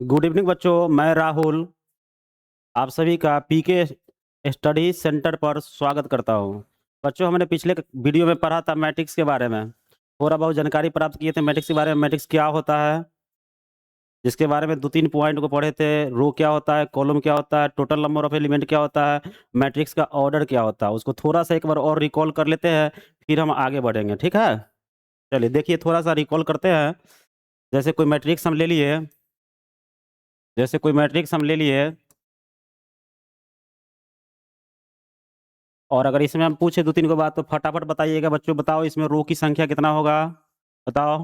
Good evening बच्चों, मैं राहुल आप सभी का पीके स्टडी सेंटर पर स्वागत करता हूं। बच्चों, हमने पिछले वीडियो में पढ़ा था मैट्रिक्स के बारे में। थोड़ा बहुत जानकारी प्राप्त किए थे मैट्रिक्स के बारे में। मैट्रिक्स क्या होता है, जिसके बारे में 2-3 पॉइंट को पढ़े थे। रो क्या होता है, कॉलम क्या होता है, टोटल नंबर ऑफ एलिमेंट क्या होता है, मैट्रिक्स का ऑर्डर क्या होता है, उसको थोड़ा सा एक बार और रिकॉल कर लेते हैं, फिर हम आगे बढ़ेंगे। ठीक है, चलिए देखिए, थोड़ा सा रिकॉल करते हैं। जैसे कोई मैट्रिक्स हम ले लिए जैसे कोई मैट्रिक्स हम ले लिए और अगर इसमें हम पूछे 2-3 को बात, तो फटाफट बताइएगा। बच्चों बताओ, इसमें रो की संख्या कितना होगा, बताओ।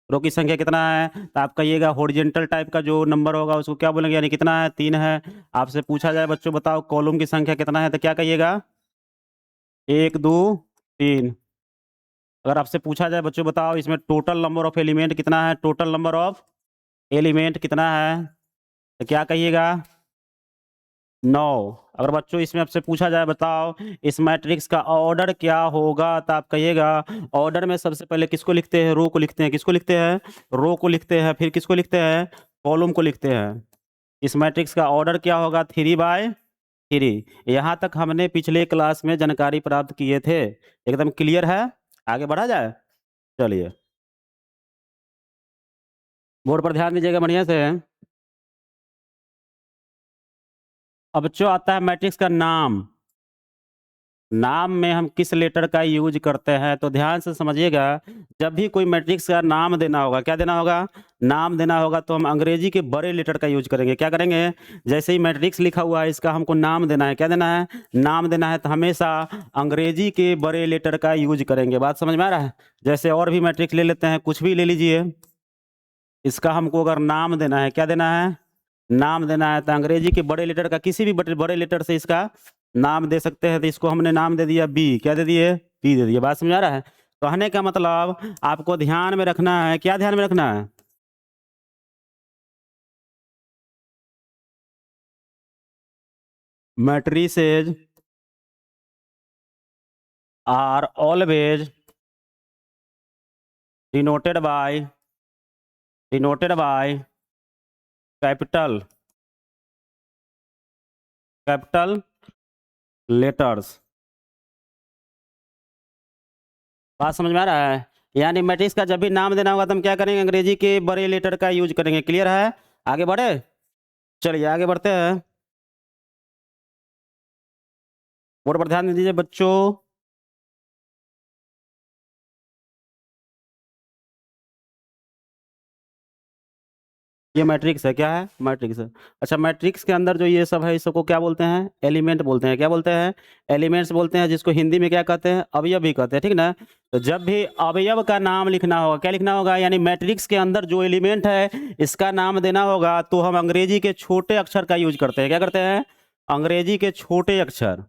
रो की संख्या कितना है, तो आप कहिएगा हॉरिजॉन्टल टाइप का जो नंबर होगा उसको क्या बोलेंगे, यानी कितना है, 3 है। आपसे पूछा जाए बच्चों बताओ कॉलम की संख्या कितना है, तो क्या कहिएगा, 1 2 3। अगर आपसे पूछा जाए बच्चों बताओ इसमें टोटल नंबर ऑफ एलिमेंट कितना है, टोटल नंबर ऑफ एलिमेंट कितना है, तो क्या कहिएगा, 9। अगर बच्चों इसमें आपसे पूछा जाए बताओ इस मैट्रिक्स का ऑर्डर क्या होगा, तो आप कहिएगा ऑर्डर में सबसे पहले किसको लिखते हैं, रो को लिखते हैं। किसको लिखते हैं, रो को लिखते हैं। फिर किसको लिखते हैं, कॉलम को लिखते हैं। इस मैट्रिक्स का ऑर्डर क्या होगा, 3/3। यहाँ तक हमने पिछले क्लास में जानकारी प्राप्त किए थे। एकदम क्लियर है, आगे बढ़ा जाए। चलिए बोर्ड पर ध्यान दीजिएगा बढ़िया से। अब बच्चों आता है मैट्रिक्स का नाम। नाम में हम किस लेटर का यूज करते हैं, तो ध्यान से समझिएगा। जब भी कोई मैट्रिक्स का नाम देना होगा, क्या देना होगा, नाम देना होगा, तो हम अंग्रेजी के बड़े लेटर का यूज करेंगे। क्या करेंगे, जैसे ही मैट्रिक्स लिखा हुआ है इसका हमको नाम देना है, क्या देना है, नाम देना है, तो हमेशा अंग्रेजी के बड़े लेटर का यूज करेंगे। बात समझ में आ रहा है। जैसे और भी मैट्रिक्स ले लेते हैं, कुछ भी ले लीजिए। इसका हमको अगर नाम देना है, क्या देना है, नाम देना है, तो अंग्रेजी के बड़े लेटर का किसी भी बड़े लेटर से इसका नाम दे सकते हैं। तो इसको हमने नाम दे दिया बी। क्या दे दिए, बी दे दिया। बात समझ आ रहा है। कहने का मतलब आपको ध्यान में रखना है, क्या ध्यान में रखना है, matrices are always denoted by capital letters. बात समझ में आ रहा है। यानी मैट्रिक्स का जब भी नाम देना होगा तो हम क्या करेंगे, अंग्रेजी के बड़े लेटर का यूज करेंगे। क्लियर है, आगे बढ़े। चलिए आगे बढ़ते हैं। बोर्ड पर ध्यान दीजिए बच्चों। ये मैट्रिक्स है, क्या है, मैट्रिक्स है। अच्छा, मैट्रिक्स के अंदर जो ये सब है, इस सबको क्या बोलते हैं, एलिमेंट बोलते हैं। क्या बोलते हैं, एलिमेंट्स बोलते हैं, जिसको हिंदी में क्या कहते हैं, अवयव भी कहते हैं। ठीक ना। तो जब भी अवयव का नाम लिखना होगा, क्या लिखना होगा, यानी मैट्रिक्स के अंदर जो एलिमेंट है इसका नाम देना होगा, तो हम अंग्रेजी के छोटे अक्षर का यूज करते हैं। क्या करते हैं, अंग्रेजी के छोटे अक्षर,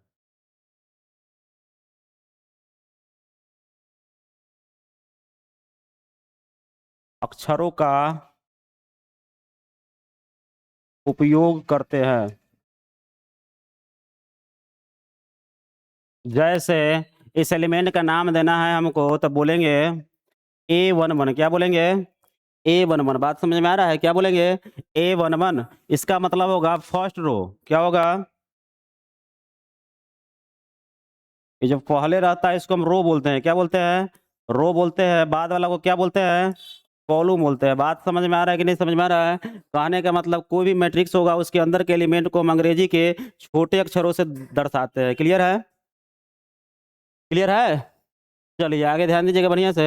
अक्षरों का उपयोग करते हैं। जैसे इस एलिमेंट का नाम देना है हमको, तो बोलेंगे A11। क्या बोलेंगे, A11। बात समझ में आ रहा है, क्या बोलेंगे, A11। इसका मतलब होगा फर्स्ट रो। क्या होगा, ये जो पहले रहता है इसको हम रो बोलते हैं। क्या बोलते हैं, रो बोलते हैं। बाद वाला को क्या बोलते हैं, कॉलम बोलते हैं। बात समझ में आ रहा है कि नहीं समझ में आ रहा है। कहने का मतलब कोई भी मैट्रिक्स होगा उसके अंदर के एलिमेंट को हम अंग्रेजी के छोटे अक्षरों से दर्शाते हैं। क्लियर है, क्लियर है। चलिए आगे ध्यान दीजिएगा बढ़िया से।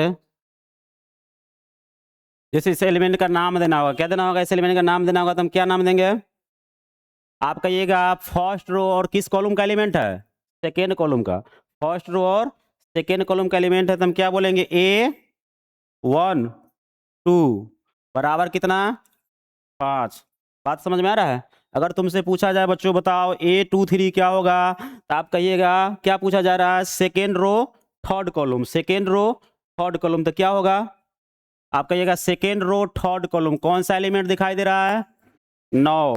जैसे इस एलिमेंट का नाम देना होगा, क्या देना होगा, इस एलिमेंट का नाम देना होगा, तो हम क्या नाम देंगे, आप कहिएगा फर्स्ट रो और किस कॉलम का एलिमेंट है, सेकेंड कॉलम का। फर्स्ट रो और सेकेंड कॉलम का एलिमेंट है, तो हम क्या बोलेंगे, A12 बराबर कितना, 5। बात समझ में आ रहा है। अगर तुमसे पूछा जाए बच्चों बताओ A23 क्या होगा, तो आप कहिएगा, क्या पूछा जा रहा है, second row third column, second row third column, तो क्या होगा, आप कहिएगा सेकेंड रो थर्ड कॉलम। कौन सा एलिमेंट दिखाई दे रहा है, 9।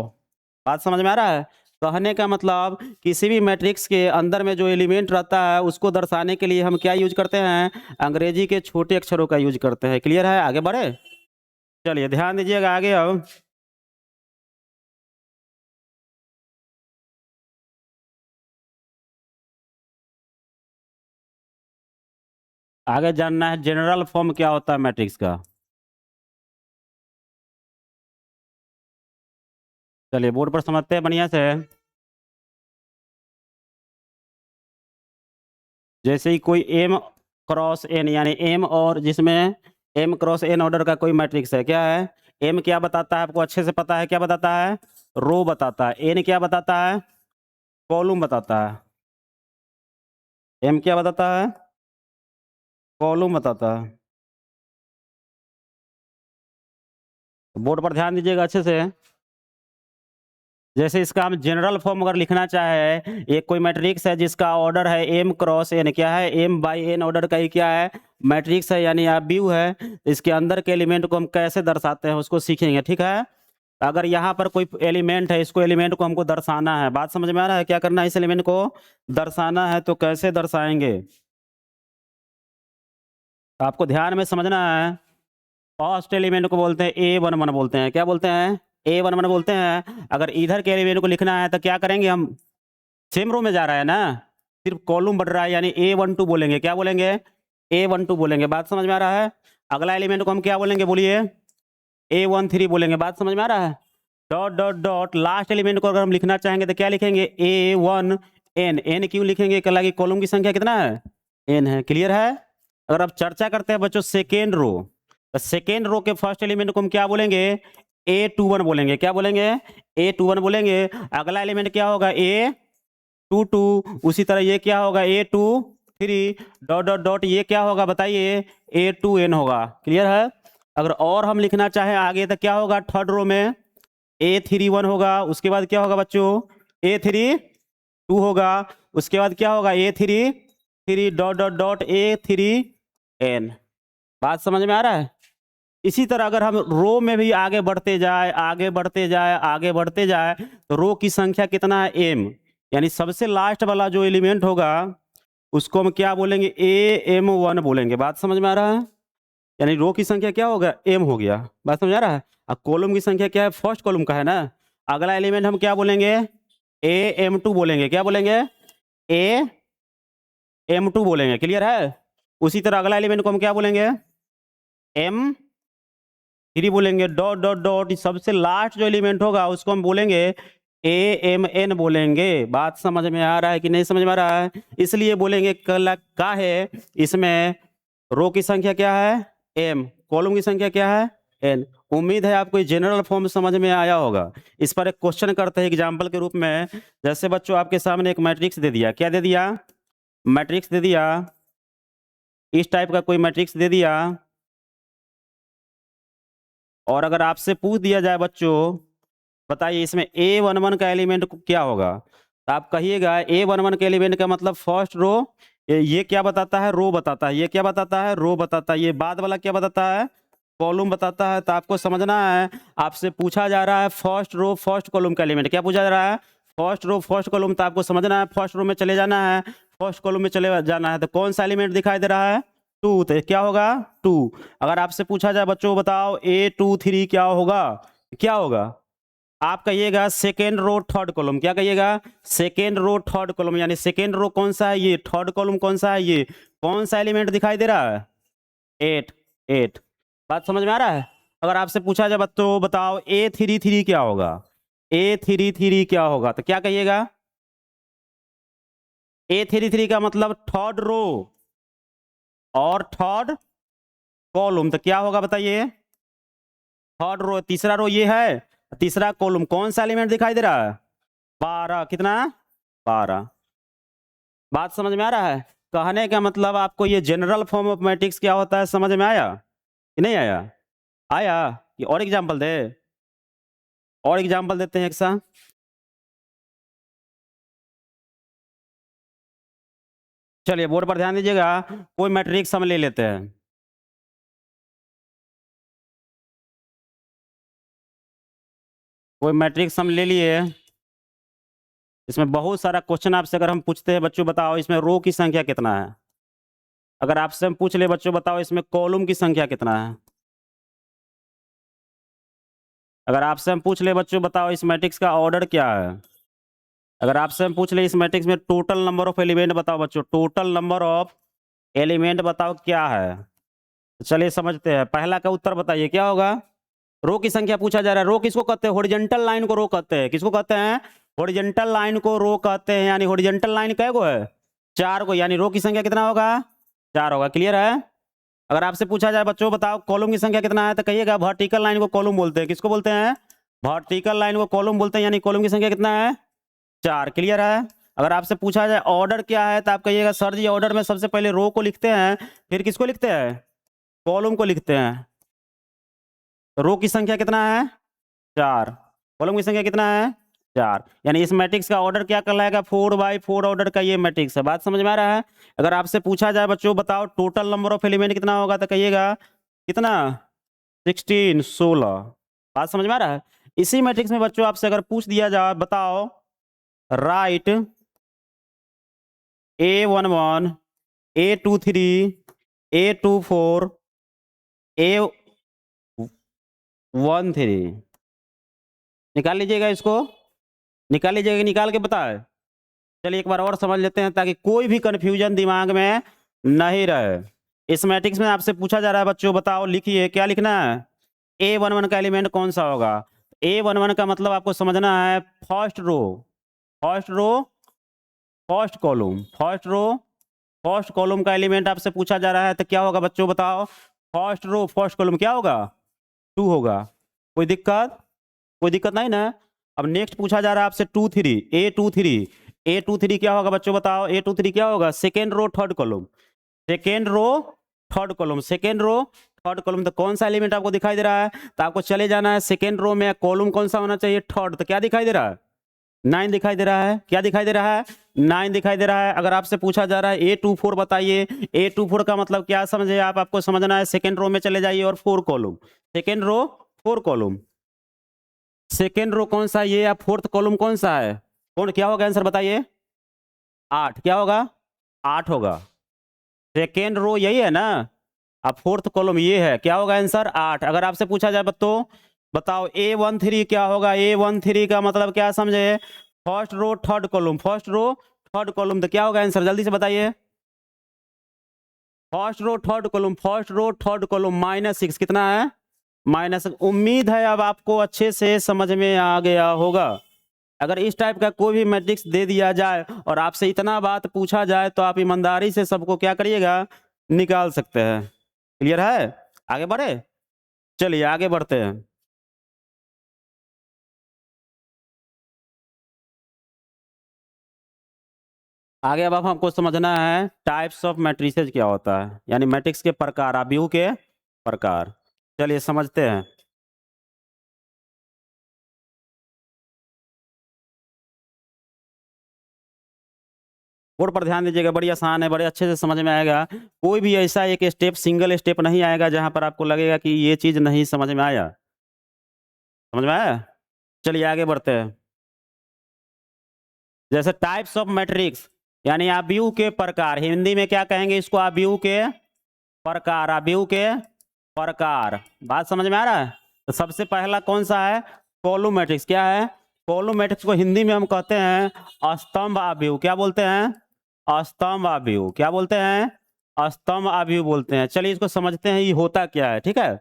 बात समझ में आ रहा है। कहने का मतलब किसी भी मैट्रिक्स के अंदर में जो एलिमेंट रहता है उसको दर्शाने के लिए हम क्या यूज करते हैं, अंग्रेजी के छोटे अक्षरों का यूज करते हैं। क्लियर है, आगे बढ़े। चलिए ध्यान दीजिएगा आगे अब। आगे जानना है जनरल फॉर्म क्या होता है मैट्रिक्स का। चलिए बोर्ड पर समझते हैं बढ़िया से। जैसे ही कोई एम क्रॉस एन यानी एम और जिसमें एम क्रॉस एन ऑर्डर का कोई मैट्रिक्स है, क्या है एम क्या बताता है आपको अच्छे से पता है, क्या बताता है रो बताता है। एन क्या बताता है कॉलम बताता है। एम क्या बताता है कॉलम बताता है। बोर्ड पर ध्यान दीजिएगा अच्छे से। जैसे इसका हम जनरल फॉर्म अगर लिखना चाहे, एक कोई मैट्रिक्स है जिसका ऑर्डर है एम क्रॉस एन, क्या है एम बाई एन ऑर्डर का ही क्या है मैट्रिक्स है यानी आप व्यू है। इसके अंदर के एलिमेंट को हम कैसे दर्शाते हैं उसको सीखेंगे, ठीक है। अगर यहाँ पर कोई एलिमेंट है, इसको एलिमेंट को हमको दर्शाना है, बात समझ में आ रहा है क्या करना है, इस एलिमेंट को दर्शाना है तो कैसे दर्शाएंगे आपको ध्यान में समझना है। फर्स्ट एलिमेंट को बोलते हैं A11 बोलते हैं, क्या बोलते हैं A11 बोलते हैं। अगर इधर के एलिमेंट को लिखना है तो क्या करेंगे हम, सेम रो में जा रहा है ना, सिर्फ कॉलम बढ़ रहा है यानी A12 बोलेंगे, क्या बोलेंगे A12 बोलेंगे, बात समझ में आ रहा है। अगला एलिमेंट को हम क्या बोलेंगे बोलिए A13 बोलेंगे, बात समझ में आ रहा है। Dot dot dot last element को अगर हम लिखना चाहेंगे तो क्या लिखेंगे A1 N। N क्यों लिखेंगे, कल की कॉलम की संख्या कितना है N है, क्लियर है। अगर आप चर्चा करते हैं बच्चों सेकेंड रो, तो सेकेंड रो के फर्स्ट एलिमेंट को हम क्या बोलेंगे A21 बोलेंगे, क्या बोलेंगे A21 बोलेंगे। अगला एलिमेंट क्या होगा A22, उसी तरह ये क्या होगा A23 डॉट डॉट डॉट ये क्या होगा बताइए A2N होगा, क्लियर है। अगर और हम लिखना चाहें आगे तो क्या होगा थर्ड रो में A31 होगा, उसके बाद क्या होगा बच्चों A32 होगा, उसके बाद क्या होगा A33 dot dot dot A3N। बात समझ में आ रहा है। इसी तरह अगर हम रो में भी आगे बढ़ते जाए आगे बढ़ते जाए आगे बढ़ते जाए तो रो की संख्या कितना है M, यानी सबसे लास्ट वाला जो एलिमेंट होगा उसको हम क्या बोलेंगे AM1 बोलेंगे, बात समझ में आ रहा है। यानी रो की संख्या क्या होगा M हो गया, बात समझ आ रहा है। अब कॉलम की संख्या क्या है फर्स्ट कॉलम का है ना, अगला एलिमेंट हम क्या बोलेंगे AM2 बोलेंगे, क्या बोलेंगे AM2 बोलेंगे, क्लियर है। उसी तरह अगला एलिमेंट को हम क्या बोलेंगे M3 बोलेंगे, डॉट डॉट डॉट सबसे लास्ट जो एलिमेंट होगा उसको हम बोलेंगे AMN बोलेंगे। बात समझ में आ रहा है कि नहीं समझ में आ रहा है। इसलिए बोलेंगे कल का है इसमें रो की संख्या क्या है M, कॉलम की संख्या क्या है N। उम्मीद है आपको जनरल फॉर्म समझ में आया होगा। इस पर एक क्वेश्चन करते हैं एग्जाम्पल के रूप में। जैसे बच्चों आपके सामने एक मैट्रिक्स दे दिया, क्या दे दिया मैट्रिक्स दे दिया, इस टाइप का कोई मैट्रिक्स दे दिया, और अगर आपसे पूछ दिया जाए बच्चों बताइए इसमें A11 का एलिमेंट क्या होगा, तो आप कहिएगा A11 के एलिमेंट का मतलब फर्स्ट रो, ये क्या बताता है रो बताता है, ये क्या बताता है रो बताता है, ये बाद वाला क्या बताता है कॉलम बताता है। तो आपको समझना है, आपसे पूछा जा रहा है फर्स्ट रो फर्स्ट कॉलम का एलिमेंट, क्या पूछा जा रहा है फर्स्ट रो फर्स्ट कॉलम, तो आपको समझना है फर्स्ट रो में चले जाना है, फर्स्ट कॉलम में चले जाना है। तो कौन सा एलिमेंट दिखाई दे रहा है 2, तो क्या होगा 2। अगर आपसे पूछा जाए बच्चों बताओ A23 क्या होगा, क्या होगा आप कहिएगा सेकेंड रो थर्ड कॉलम, क्या कहिएगा सेकेंड रो थर्ड कॉलम, यानी सेकेंड रो कौन सा है ये, थर्ड कॉलम कौन सा है ये, कौन सा एलिमेंट दिखाई दे रहा है 8। बात समझ में आ रहा है। अगर आपसे पूछा जाए तो बताओ A33 क्या होगा, A33 क्या होगा, तो क्या कहिएगा A33 का मतलब थर्ड रो और थर्ड कॉलम, तो क्या होगा बताइए थर्ड रो, तीसरा रो ये है, तीसरा कॉलम कौन सा एलिमेंट दिखाई दे रहा है 12, कितना 12। बात समझ में आ रहा है। कहने का मतलब आपको ये जनरल फॉर्म ऑफ मैट्रिक्स क्या होता है समझ में आया कि नहीं आया, आया कि और एग्जांपल दे, और एग्जांपल देते हैं एक साथ। चलिए बोर्ड पर ध्यान दीजिएगा, कोई मैट्रिक्स हम ले लेते हैं, कोई मैट्रिक्स हम ले लिए। इसमें बहुत सारा क्वेश्चन आपसे अगर हम पूछते हैं बच्चों बताओ इसमें रो की संख्या कितना है, अगर आपसे हम पूछ ले बच्चों बताओ इसमें कॉलम की संख्या कितना है, अगर आपसे हम पूछ ले बच्चों बताओ इस मैट्रिक्स का ऑर्डर क्या है, अगर आपसे हम पूछ ले इस मैट्रिक्स में टोटल नंबर ऑफ एलिमेंट बताओ बच्चों, टोटल नंबर ऑफ एलिमेंट बताओ क्या है। तो चलिए समझते हैं, पहला का उत्तर बताइए क्या होगा। रो की संख्या पूछा जा रहा है। रो किसको कहते हैं? हॉरिजॉन्टल लाइन को रो कहते हैं। किसको कहते हैं? हॉरिजॉन्टल लाइन को रो कहते हैं। यानी हॉरिजॉन्टल लाइन कै गो है? 4 को। यानी रो की संख्या कितना होगा? 4 होगा। क्लियर है? अगर आपसे पूछा जाए बच्चों बताओ कॉलम की संख्या कितना है, तो कहिएगा वर्टिकल लाइन को कॉलम बोलते हैं। किसको बोलते हैं? वर्टिकल लाइन को कॉलम बोलते हैं। यानी कॉलम की संख्या कितना है? 4। क्लियर है? अगर आपसे पूछा जाए ऑर्डर क्या है, तो आप कहिएगा सर जी ऑर्डर में सबसे पहले रो को लिखते हैं, फिर किसको लिखते हैं? कॉलम को लिखते हैं। तो रो की संख्या कितना है? 4। कॉलम की संख्या कितना है? 4। यानी इस मैट्रिक्स का ऑर्डर क्या कहलाएगा? 4x4 ऑर्डर का ये मैट्रिक्स है। बात समझ में आ रहा है? अगर आपसे पूछा जाए बच्चों बताओ टोटल नंबर ऑफ एलिमेंट कितना होगा, तो कहिएगा कितना? 16। बात समझ में आ रहा है? इसी मैट्रिक्स में बच्चों आपसे अगर पूछ दिया जाए बताओ right A11 A23 A24 A13, निकाल लीजिएगा इसको। निकाल लीजिएगा, निकाल के बताए। चलिए एक बार और समझ लेते हैं ताकि कोई भी कंफ्यूजन दिमाग में नहीं रहे। इस मैट्रिक्स में आपसे पूछा जा रहा है बच्चों बताओ, लिखिए क्या लिखना है। A11 का एलिमेंट कौन सा होगा? A11 का मतलब आपको समझना है first row, first row, first column, first row, first column का एलिमेंट आपसे पूछा जा रहा है, तो क्या होगा बच्चों बताओ? फर्स्ट रो फर्स्ट कॉलम क्या होगा? 2 होगा। कोई दिक्कत? कोई दिक्कत नहीं ना? अब नेक्स्ट पूछा जा रहा है आपसे 2 3 A23, A23 क्या होगा बच्चों बताओ? A23 क्या होगा? Second row third column, second row third column, second row third column. तो कौन सा एलिमेंट आपको दिखाई दे रहा है? तो आपको चले जाना है सेकेंड रो में, कॉलम कौन सा होना चाहिए? थर्ड। तो क्या दिखाई दे रहा है? 9 दिखाई दे रहा है। क्या दिखाई दे रहा है? 9 दिखाई दे रहा है। अगर आपसे पूछा जा रहा है A24 बताइए, A24 का मतलब क्या समझे आप? आपको समझना है सेकेंड रो में चले जाइए और 4 column, second row 4 column, second row कौन सा है ये? आप फोर्थ कॉलम कौन सा है? कौन क्या होगा आंसर बताइए? 8। क्या होगा? 8 होगा। सेकेंड रो यही है ना? अब फोर्थ कॉलम ये है, क्या होगा आंसर? 8। अगर आपसे पूछा जाए बताओ A13 क्या होगा? A13 का मतलब क्या समझे? First row third column, first row third column. तो क्या होगा आंसर? जल्दी से बताइए। First row third column, first row third column -6 कितना है? -6। उम्मीद है अब आपको अच्छे से समझ में आ गया होगा। अगर इस टाइप का कोई भी मैट्रिक्स दे दिया जाए और आपसे इतना बात पूछा जाए, तो आप ईमानदारी से सबको क्या करिएगा? निकाल सकते हैं। क्लियर है? आगे बढ़े? चलिए आगे बढ़ते हैं। आगे अब हमको समझना है टाइप्स ऑफ मैट्रिसेस क्या होता है, यानी मैट्रिक्स के प्रकार, आव्यूह के प्रकार। चलिए समझते हैं। बोर्ड पर ध्यान दीजिएगा, बड़ी आसान है, बड़े अच्छे से समझ में आएगा। कोई भी ऐसा एक स्टेप, सिंगल स्टेप नहीं आएगा जहां पर आपको लगेगा कि ये चीज नहीं समझ में आया। समझ में आया? चलिए आगे बढ़ते हैं। जैसे टाइप्स ऑफ मैट्रिक्स यानी आव्यूह के प्रकार, हिंदी में क्या कहेंगे इसको? आव्यूह के प्रकार, आव्यूह के प्रकार। बात समझ में आ रहा है? तो सबसे पहला कौन सा है? Column matrix. क्या है? कॉलम मैट्रिक्स को हिंदी में हम कहते हैं स्तंभ आव्यूह। क्या बोलते हैं? स्तंभ आव्यूह। क्या बोलते हैं? स्तंभ आव्यूह बोलते हैं। चलिए इसको समझते हैं ये होता क्या है। ठीक है,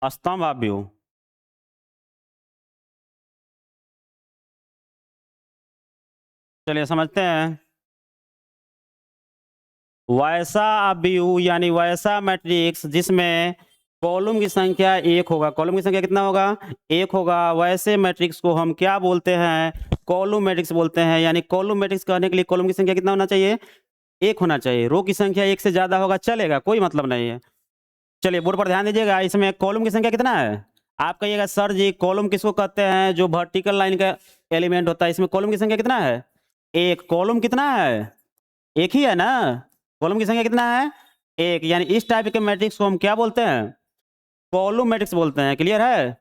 स्तंभ आव्यूह। चलिए समझते हैं। वैसा आव्यूह यानी वैसा मैट्रिक्स जिसमें कॉलम की संख्या 1 होगा। कॉलम की संख्या कितना होगा? 1 होगा। वैसे मैट्रिक्स को हम क्या बोलते हैं? कॉलम मैट्रिक्स बोलते हैं। यानी कॉलम मैट्रिक्स कहने के लिए कॉलम की संख्या कितना होना चाहिए? 1 होना चाहिए। रो की संख्या 1 से ज्यादा होगा चलेगा, कोई मतलब नहीं है। चलिए बोर्ड पर ध्यान दीजिएगा, इसमें कॉलम की संख्या कितना है? आप कहिएगा सर जी कॉलम किसको कहते हैं? जो वर्टिकल लाइन का एलिमेंट होता है, इसमें कॉलम की संख्या कितना है? 1। कॉलम कितना है? 1 ही है ना? कॉलम की संख्या कितना है? 1। यानी इस टाइप के मैट्रिक्स को हम क्या बोलते हैं? कॉलम मैट्रिक्स बोलते हैं। क्लियर है?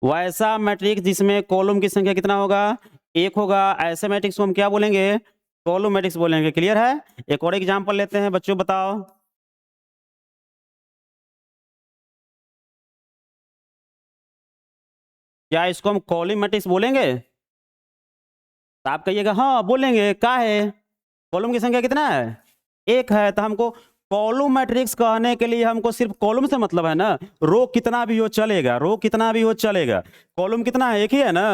वैसा मैट्रिक्स जिसमें कॉलम की संख्या कितना होगा? 1 होगा, ऐसे मैट्रिक्स को हम क्या बोलेंगे? कॉलम मैट्रिक्स बोलेंगे। क्लियर है? एक और एग्जांपल लेते हैं बच्चों, बताओ। क्या इसको हम कॉलम मैट्रिक्स बोलेंगे? तो आप कहिएगा हाँ बोलेंगे क्या है, कॉलम की संख्या कितना है, एक है। तो हमको कॉलम मैट्रिक्स कहने के लिए हमको सिर्फ कॉलम से मतलब है ना, रो कितना भी हो चलेगा, रो कितना भी हो चलेगा, कॉलम कितना है, एक ही है ना।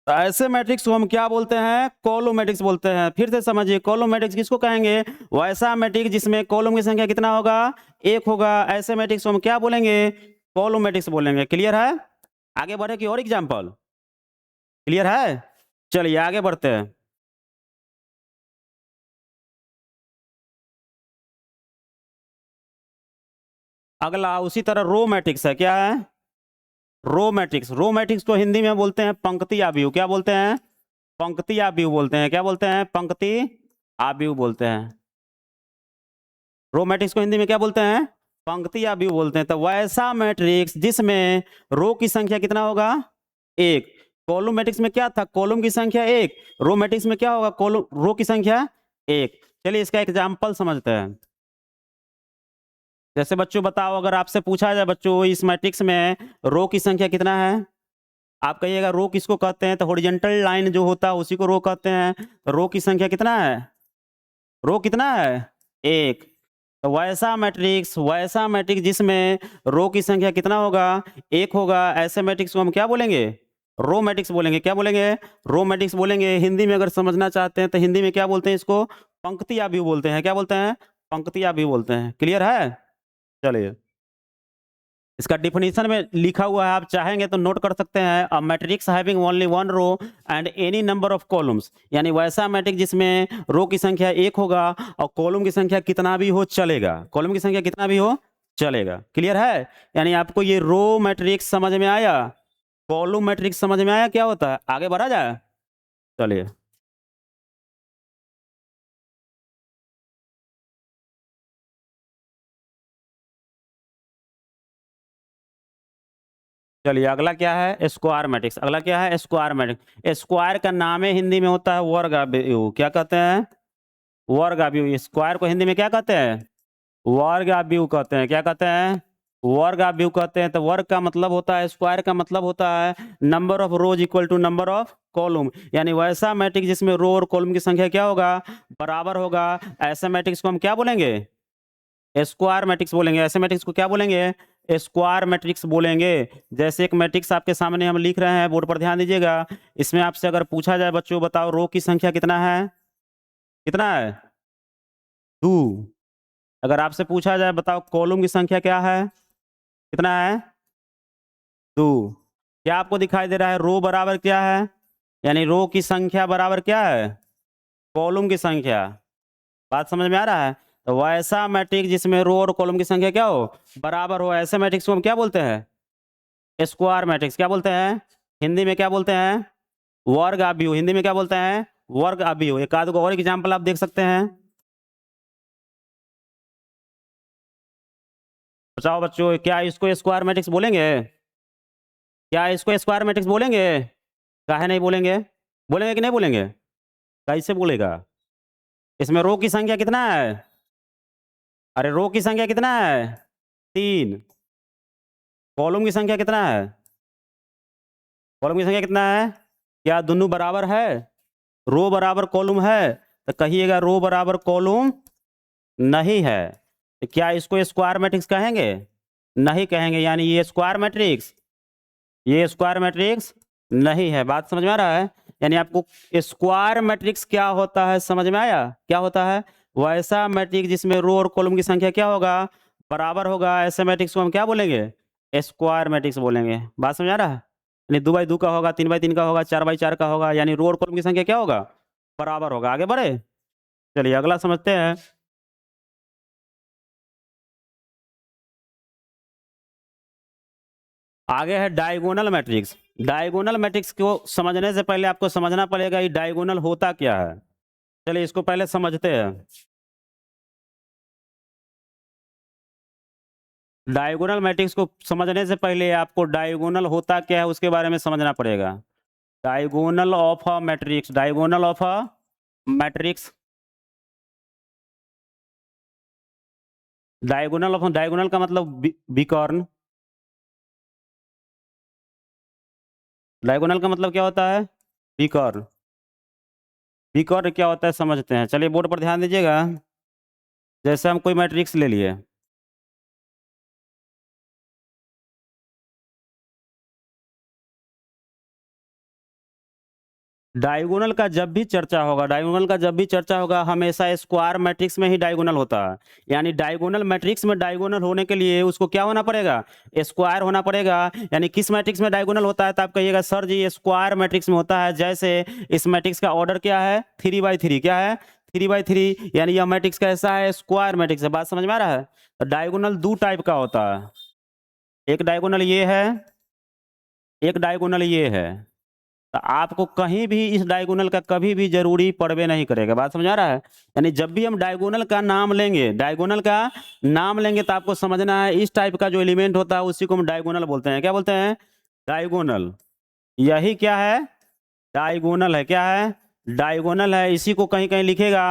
तो ऐसे मैट्रिक्स को हम क्या बोलते हैं, कॉलम मैट्रिक्स बोलते हैं। फिर से समझिए, कॉलम मैट्रिक्स किसको कहेंगे, वैसा मैट्रिक्स जिसमें कॉलम की संख्या कितना होगा, एक होगा, ऐसे मैट्रिक्स को हम क्या बोलेंगे, कॉलम मैट्रिक्स बोलेंगे। क्लियर है, आगे बढ़े कि और एग्जाम्पल, क्लियर है, चलिए आगे बढ़ते हैं। अगला उसी तरह रो मैट्रिक्स है, क्या है, रो मैट्रिक्स। रो मैट्रिक्स को हिंदी में बोलते हैं पंक्ति आव्यूह, क्या बोलते हैं, पंक्ति आव्यूह बोलते हैं, क्या बोलते हैं, पंक्ति आव्यूह बोलते हैं। रो मैट्रिक्स को हिंदी में क्या बोलते हैं, पंक्ति आव्यूह बोलते हैं। तो वैसा मैट्रिक्स जिसमें रो की संख्या कितना होगा, एक। कॉलम मैट्रिक्स में क्या था, कॉलम की संख्या एक, रो मैट्रिक्स में क्या होगा, कॉलम रो की संख्या एक। चलिए इसका एग्जाम्पल समझते हैं। जैसे बच्चों बताओ, अगर आपसे पूछा जाए बच्चों इस मैट्रिक्स में रो की संख्या कितना है, आप कहिएगा रो किसको कहते हैं, तो हॉरिजॉन्टल लाइन जो होता है उसी को रो कहते हैं। तो रो की संख्या कितना है, रो कितना है, एक। तो वैसा मैट्रिक्स जिसमें रो की संख्या कितना होगा, एक होगा, ऐसे मैट्रिक्स को हम क्या बोलेंगे, रो मैट्रिक्स बोलेंगे। क्या बोलेंगे, रो मैट्रिक्स बोलेंगे। हिंदी में अगर समझना चाहते हैं तो हिंदी में क्या बोलते हैं इसको, पंक्ति आव्यूह बोलते हैं। क्या बोलते हैं, पंक्ति आव्यूह बोलते हैं। क्लियर है, चलिए इसका डिफिनीशन में लिखा हुआ है, आप चाहेंगे तो नोट कर सकते हैं। A matrix having only one row and any number of columns, यानी वैसा मैट्रिक्स जिसमें रो की संख्या एक होगा और कॉलम की संख्या कितना भी हो चलेगा, कॉलम की संख्या कितना भी हो चलेगा। क्लियर है, यानी आपको ये रो मैट्रिक्स समझ में आया, कॉलम मैट्रिक्स समझ में आया क्या होता है, आगे बढ़ा जाए, चलिए। चलिए अगला क्या है, स्क्वायर मैट्रिक्स। अगला क्या है, स्क्वायर मैट्रिक्स। स्क्वायर का नाम है हिंदी में होता है वर्ग आव्यूह, क्या कहते हैं, वर्ग आव्यूह। स्क्वायर को हिंदी में क्या कहते हैं, वर्ग आव्यूह कहते हैं। क्या कहते हैं, वर्ग आव्यूह कहते हैं। तो वर्ग का मतलब होता है, स्क्वायर का मतलब होता है number of rows equal to number of column, यानी वैसा मैट्रिक्स जिसमें रो और कॉलम की संख्या क्या होगा, बराबर होगा। ऐसे मैट्रिक्स को हम क्या बोलेंगे, स्क्वायर मैट्रिक्स बोलेंगे। ऐसे मैट्रिक्स को क्या बोलेंगे, स्क्वायर मैट्रिक्स बोलेंगे। जैसे एक मैट्रिक्स आपके सामने हम लिख रहे हैं, बोर्ड पर ध्यान दीजिएगा। इसमें आपसे अगर पूछा जाए बच्चों बताओ रो की संख्या कितना है, कितना है, 2। अगर आपसे पूछा जाए बताओ कॉलम की संख्या क्या है, कितना है, 2। क्या आपको दिखाई दे रहा है, रो बराबर क्या है, यानी रो की संख्या बराबर क्या है, कॉलम की संख्या। बात समझ में आ रहा है। तो वैसा मैट्रिक्स जिसमें रो और कॉलम की संख्या क्या हो, बराबर हो, ऐसे मैट्रिक्स को हम क्या बोलते हैं, स्क्वायर मैट्रिक्स। क्या बोलते हैं, हिंदी में क्या बोलते हैं, वर्ग आव्यूह। हिंदी में क्या बोलते हैं, वर्ग आव्यूह। एक आध को और एग्जाम्पल आप देख सकते हैं। बताओ बच्चों, क्या इसको स्क्वायर मैट्रिक्स बोलेंगे, क्या इसको स्क्वायर मैट्रिक्स बोलेंगे, काहे नहीं बोलेंगे, बोलेंगे कि नहीं बोलेंगे, कैसे बोलेगा। इसमें रो की संख्या कितना है, अरे रो की संख्या कितना है, 3। कॉलम की संख्या कितना है, कॉलम की संख्या कितना है, क्या दोनों बराबर है, रो बराबर कॉलम है। तो कहिएगा रो बराबर कॉलम नहीं है। तो क्या इसको स्क्वायर मैट्रिक्स कहेंगे, नहीं कहेंगे, यानी ये स्क्वायर मैट्रिक्स, ये स्क्वायर मैट्रिक्स नहीं है। बात समझ में आ रहा है, यानी आपको स्क्वायर मैट्रिक्स क्या होता है समझ में आया, क्या होता है, वैसा मैट्रिक्स जिसमें रो और कॉलम की संख्या क्या होगा, बराबर होगा। ऐसे मैट्रिक्स को हम क्या बोलेंगे, स्क्वायर मैट्रिक्स बोलेंगे। बात समझ आ रहा है, यानी 2x2 का होगा, 3x3 का होगा, 4x4 का होगा, यानी रो और कॉलम की संख्या क्या होगा, बराबर होगा। आगे बढ़े, चलिए अगला समझते हैं। आगे है डायगोनल मैट्रिक्स। डायगोनल मैट्रिक्स को समझने से पहले आपको समझना पड़ेगा ये डायगोनल होता क्या है। चलिए इसको पहले समझते हैं। डायगोनल मैट्रिक्स को समझने से पहले आपको डायगोनल होता क्या है उसके बारे में समझना पड़ेगा। Diagonal of a matrix, diagonal of a matrix, diagonal का मतलब विकर्ण। डायगोनल का मतलब क्या होता है, विकर्ण। विकर्ण क्या होता है समझते हैं। चलिए बोर्ड पर ध्यान दीजिएगा। जैसे हम कोई मैट्रिक्स ले लिए, डायगोनल का जब भी चर्चा होगा, डायगोनल का जब भी चर्चा होगा, हमेशा स्क्वायर मैट्रिक्स में ही डायगोनल होता है। यानी डायगोनल मैट्रिक्स में डायगोनल होने के लिए उसको क्या होना पड़ेगा, स्क्वायर होना पड़ेगा। यानी किस मैट्रिक्स में डायगोनल होता है, तो आप कहिएगा सर जी स्क्वायर मैट्रिक्स में होता है। जैसे इस मैट्रिक्स का ऑर्डर क्या है, 3/3। क्या है, 3/3। यानी यह मैट्रिक्स कैसा है, स्क्वायर मैट्रिक्स है। बात समझ में आ रहा है। तो डायगोनल दो टाइप का होता है, एक डायगोनल ये है, एक डायगोनल ये है। तो आपको कहीं भी इस डायगोनल का कभी भी जरूरी पड़बे नहीं करेगा। बात समझ आ रहा है। यानी जब भी हम डायगोनल का नाम लेंगे, डायगोनल का नाम लेंगे, तो आपको समझना है इस टाइप का जो एलिमेंट होता है उसी को हम डायगोनल बोलते हैं। क्या बोलते हैं, डायगोनल। यही क्या है, डायगोनल है। क्या है, डायगोनल है। इसी को कहीं कहीं लिखेगा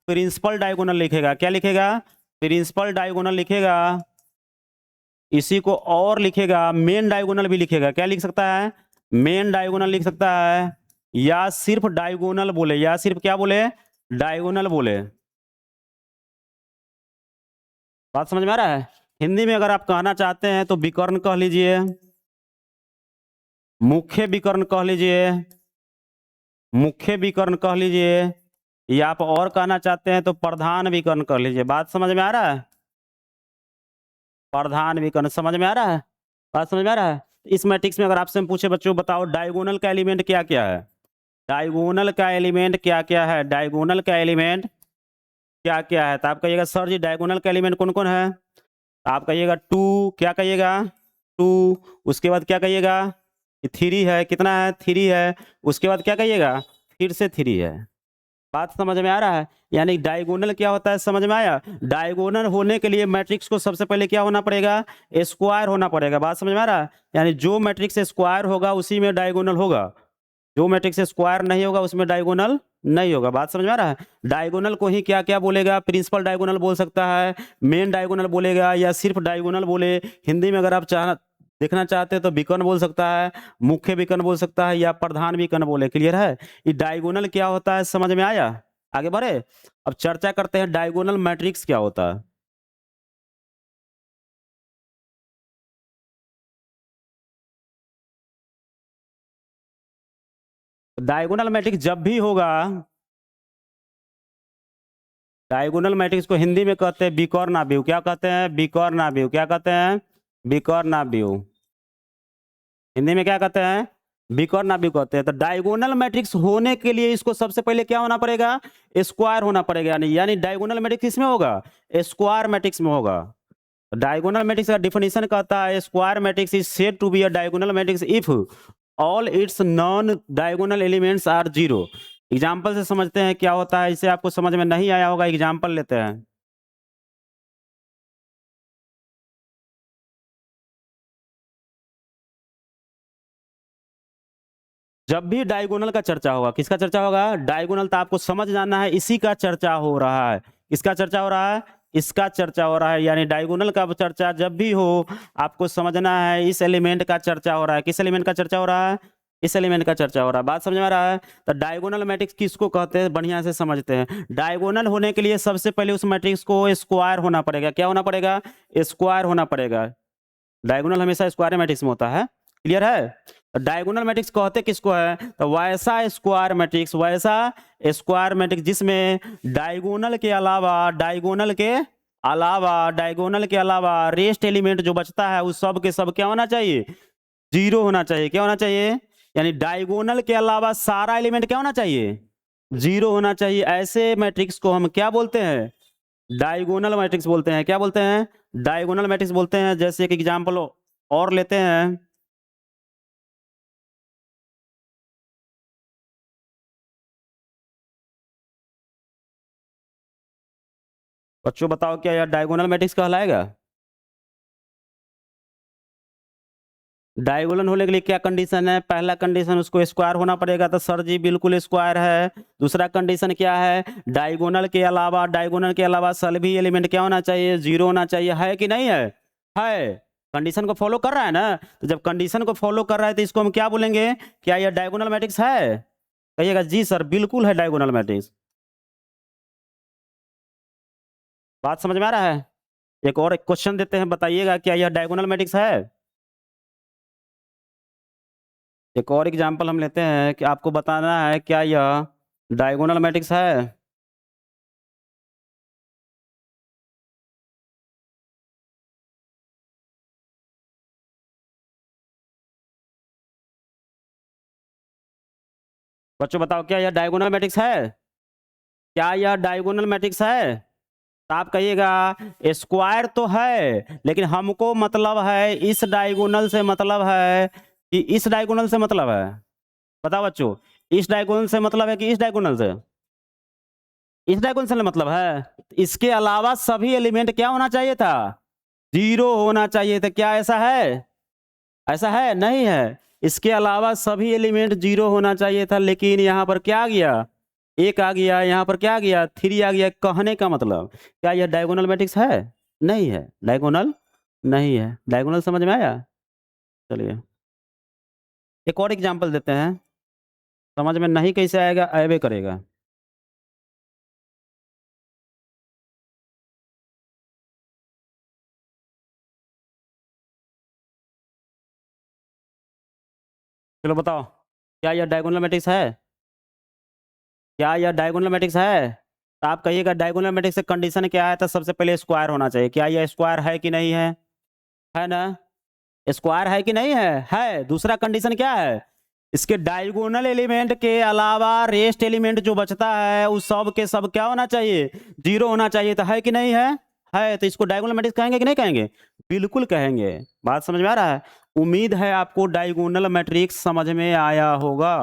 प्रिंसिपल डायगोनल लिखेगा। क्या लिखेगा, प्रिंसिपल डायगोनल लिखेगा। इसी को और लिखेगा मेन डायगोनल भी लिखेगा। क्या लिख सकता है, मेन डायगोनल लिख सकता है, या सिर्फ डायगोनल बोले, या सिर्फ क्या बोले, डायगोनल बोले। बात समझ में आ रहा है। हिंदी में अगर आप कहना चाहते हैं तो विकर्ण कह लीजिए, मुख्य विकर्ण कह लीजिए, मुख्य विकर्ण कह लीजिए, या आप और कहना चाहते हैं तो प्रधान विकर्ण कह लीजिए। बात समझ में आ रहा है, प्रधान विकर्ण समझ में आ रहा है। बात समझ में आ रहा है। इस मैट्रिक्स में अगर आपसे हम पूछे बच्चों बताओ डायगोनल का एलिमेंट क्या क्या है, डायगोनल का एलिमेंट क्या क्या है, डायगोनल का एलिमेंट क्या क्या है, तो आप कहिएगा सर जी डायगोनल का एलिमेंट कौन कौन है। तो आप कहिएगा 2। क्या कहिएगा, 2। उसके बाद क्या कहिएगा, 3 है। कितना है, 3 है। उसके बाद क्या कहिएगा, फिर से 3 है। बात समझ में आ रहा है। यानी डायगोनल क्या होता है समझ में आया। डायगोनल होने के लिए मैट्रिक्स को सबसे पहले क्या होना पड़ेगा, स्क्वायर होना पड़ेगा। बात समझ में आ रहा है। यानी जो मैट्रिक्स स्क्वायर होगा उसी में डायगोनल होगा, जो मैट्रिक्स स्क्वायर नहीं होगा उसमें डायगोनल नहीं होगा। बात समझ में आ रहा है। डायगोनल को ही क्या क्या बोलेगा, प्रिंसिपल डायगोनल बोल सकता है, मेन डायगोनल बोलेगा, या सिर्फ डायगोनल बोले। हिंदी में अगर आप देखना चाहते हैं तो विकर्ण बोल सकता है, मुख्य विकर्ण बोल सकता है, या प्रधान विकर्ण बोले। क्लियर है। ये डायगोनल क्या होता है समझ में आया। आगे बढ़े, अब चर्चा करते हैं डायगोनल मैट्रिक्स क्या होता है। डायगोनल मैट्रिक्स जब भी होगा, डायगोनल मैट्रिक्स को हिंदी में कहते हैं विकर्णाव्यूह। क्या कहते हैं, विकर्णाव्यूह। क्या कहते हैं, विकर्णाव्यूह। हिंदी में क्या कहते हैं, विकर्णाव्यूह कहते हैं। तो डायगोनल मैट्रिक्स होने के लिए इसको सबसे पहले क्या होना पड़ेगा, स्क्वायर होना पड़ेगा। यानी डायगोनल मैट्रिक्स किसमें होगा, स्क्वायर मैट्रिक्स में होगा। डायगोनल मैट्रिक्स का डिफिनेशन कहता है square matrix is said to be a diagonal matrix if all its non diagonal elements are 0। Example से समझते हैं क्या होता है। इसे आपको समझ में नहीं आया होगा, एग्जाम्पल लेते हैं। जब भी डायगोनल का चर्चा होगा, किसका चर्चा होगा, डायगोनल, तो आपको समझ जाना है इसी का चर्चा हो रहा है। किसका चर्चा हो रहा है, इसका चर्चा हो रहा है। यानी डायगोनल का चर्चा जब भी हो आपको समझना है इस एलिमेंट का चर्चा हो रहा है। किस एलिमेंट का चर्चा हो रहा है, इस एलिमेंट का चर्चा हो रहा है। बात समझ में आ रहा है। तो डायगोनल मैट्रिक्स किसको कहते हैं बढ़िया से समझते हैं। डायगोनल होने के लिए सबसे पहले उस मैट्रिक्स को स्क्वायर होना पड़ेगा। क्या होना पड़ेगा, स्क्वायर होना पड़ेगा। डायगोनल हमेशा स्क्वायर मैट्रिक्स में होता है। क्लियर है। डायगोनल मैट्रिक्स कहते किसको है, तो वैसा स्क्वायर मैट्रिक्स, वैसा स्क्वायर मैट्रिक्स जिसमें डायगोनल के अलावा, डायगोनल के अलावा, डायगोनल के अलावा रेस्ट एलिमेंट जो बचता है उस सब के सब क्या होना चाहिए, 0 होना चाहिए। क्या होना चाहिए, यानी डायगोनल के अलावा सारा एलिमेंट क्या होना चाहिए, 0 होना चाहिए। ऐसे मैट्रिक्स को हम क्या बोलते हैं, डायगोनल मैट्रिक्स बोलते हैं। क्या बोलते हैं, डायगोनल मैट्रिक्स बोलते हैं। जैसे एक एग्जांपल और लेते हैं। बच्चों बताओ क्या यह डायगोनल मैट्रिक्स कहलाएगा। डायगोनल होने के लिए क्या कंडीशन है, पहला कंडीशन उसको स्क्वायर होना पड़ेगा। तो सर जी बिल्कुल स्क्वायर है। दूसरा कंडीशन क्या है, डायगोनल के अलावा, डायगोनल के अलावा सभी एलिमेंट क्या होना चाहिए, 0 होना चाहिए। है कि नहीं है, है। कंडीशन को फॉलो कर रहा है ना। तो जब कंडीशन को फॉलो कर रहा है तो इसको हम क्या बोलेंगे, क्या यह डायगोनल मैट्रिक्स है। कहिएगा जी सर बिल्कुल है डायगोनल मैट्रिक्स। बात समझ में आ रहा है? एक और एक क्वेश्चन देते हैं, बताइएगा क्या यह डायगोनल मैट्रिक्स है? एक और एग्जांपल हम लेते हैं कि आपको बताना है क्या यह डायगोनल मैट्रिक्स है। बच्चों बताओ क्या यह डायगोनल मैट्रिक्स है? क्या यह डायगोनल मैट्रिक्स है? तो आप कहिएगा स्क्वायर तो है, लेकिन हमको मतलब है इस डायगोनल से, मतलब है कि इस डायगोनल से मतलब है। बताओ बच्चों, इस डायगोनल से मतलब है कि इस डायगोनल से? इस डायगोनल से मतलब है। इसके अलावा सभी एलिमेंट क्या होना चाहिए था? जीरो होना चाहिए था। क्या ऐसा है? ऐसा है? नहीं है। इसके अलावा सभी एलिमेंट जीरो होना चाहिए था, लेकिन यहाँ पर क्या आ गया? एक आ गया। यहाँ पर क्या आ गया? 3 आ गया। कहने का मतलब क्या यह डायगोनल मैट्रिक्स है? नहीं है, डायगोनल नहीं है। डायगोनल समझ में आया? चलिए एक और एग्जांपल देते हैं। समझ में नहीं कैसे आएगा? आएबे करेगा। चलो बताओ क्या यह डायगोनल मैट्रिक्स है? क्या यह डायगोनल मैट्रिक्स है? तो आप कहिएगा डायगोनल मैट्रिक्स से कंडीशन क्या है? तो सबसे पहले स्क्वायर होना चाहिए। क्या यह स्क्वायर है कि नहीं है? है ना? स्क्वायर है कि नहीं है? है। दूसरा कंडीशन क्या है? इसके डायगोनल एलिमेंट के अलावा रेस्ट एलिमेंट जो बचता है उस सब के सब क्या होना चाहिए? जीरो होना चाहिए। तो है कि नहीं है? है। तो इसको डायगोनल मैट्रिक्स कहेंगे कि नहीं कहेंगे? बिल्कुल कहेंगे। बात समझ में आ रहा है? उम्मीद है आपको डायगोनल मैट्रिक्स समझ में आया होगा।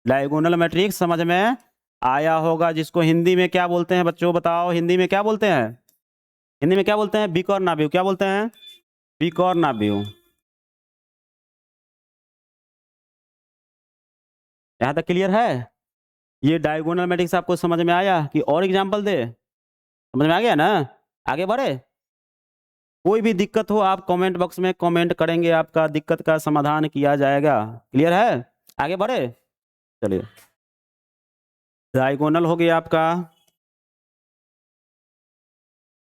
डायगोनल मैट्रिक्स समझ में आया होगा, जिसको हिंदी में क्या बोलते हैं बच्चों? बताओ हिंदी में क्या बोलते हैं? हिंदी में क्या बोलते हैं? बिग और नाभिव। क्या बोलते हैं? बिग और नाभिव। यहाँ तक क्लियर है? ये डायगोनल मैट्रिक्स आपको समझ में आया कि और एग्जांपल दे? समझ में आ गया ना? आगे बढ़े? कोई भी दिक्कत हो आप कमेंट बॉक्स में कमेंट करेंगे, आपका दिक्कत का समाधान किया जाएगा। क्लियर है? आगे बढ़े? चलिए डायगोनल हो गया आपका।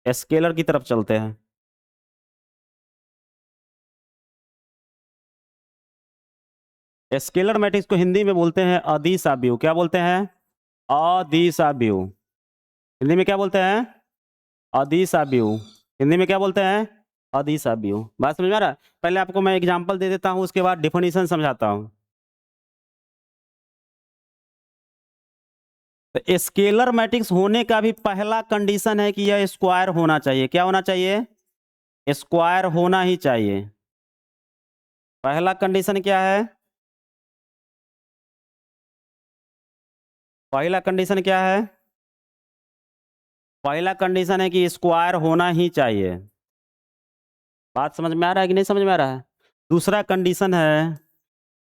स्केलर की तरफ चलते हैं। स्केलर मैट्रिक्स को हिंदी में बोलते हैं अदिश आव्यूह। क्या बोलते हैं? अदिश आव्यूह। हिंदी में क्या बोलते हैं? अदिश आव्यूह। हिंदी में क्या बोलते हैं? अदिश आव्यूह। बात समझ में आ रहा है? पहले आपको मैं एग्जांपल दे देता हूं, उसके बाद डिफिनीशन समझाता हूं। तो स्केलर मैट्रिक्स होने का भी पहला कंडीशन है कि यह स्क्वायर होना चाहिए। क्या होना चाहिए? स्क्वायर होना ही चाहिए। पहला कंडीशन क्या है? पहला कंडीशन क्या है? पहला कंडीशन है कि स्क्वायर होना ही चाहिए। बात समझ में आ रहा है कि नहीं समझ में आ रहा है? दूसरा कंडीशन है